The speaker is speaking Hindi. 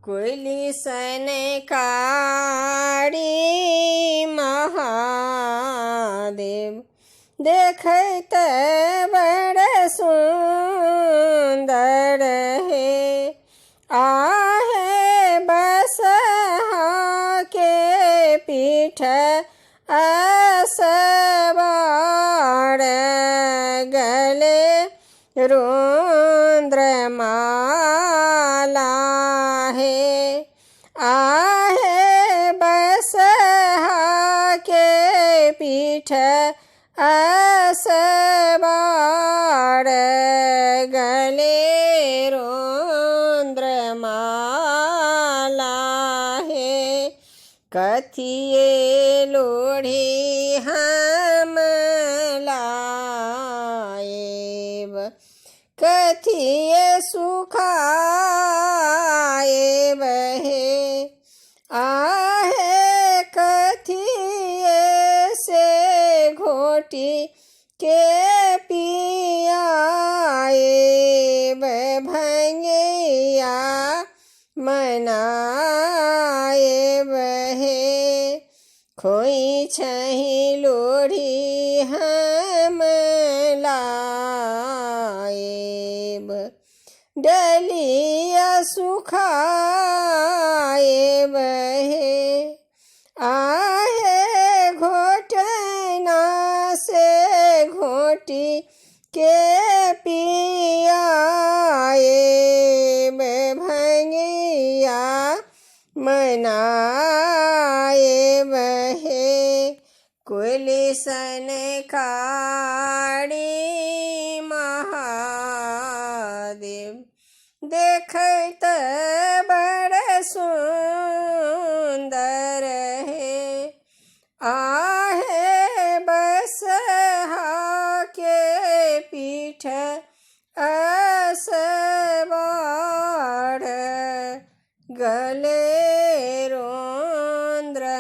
कोयली सन काड़ी महादेव देखत बड़ सुंदर है। आहे बसहा के पीठ असवार गले रुद्रमाला है। आहे बसहा के पीठ असवार गले रुद्रमाला है। कथिए लोढ़ी हम लाएब कथिए सुखाएब है। आहे कथिए से घोटी के पियाएब भंगिया मनाएब है। खोई छही लोढ़ी हम लाएब डलिया सुखाएब है। आहे घोटना से घोटी के पियाएब भंगिया मनाएब है। कोयली सन काड़ी महादेव देखत बड़ सुंदर है। आहे बसहा के पीठ असवार गले रुद्रमाला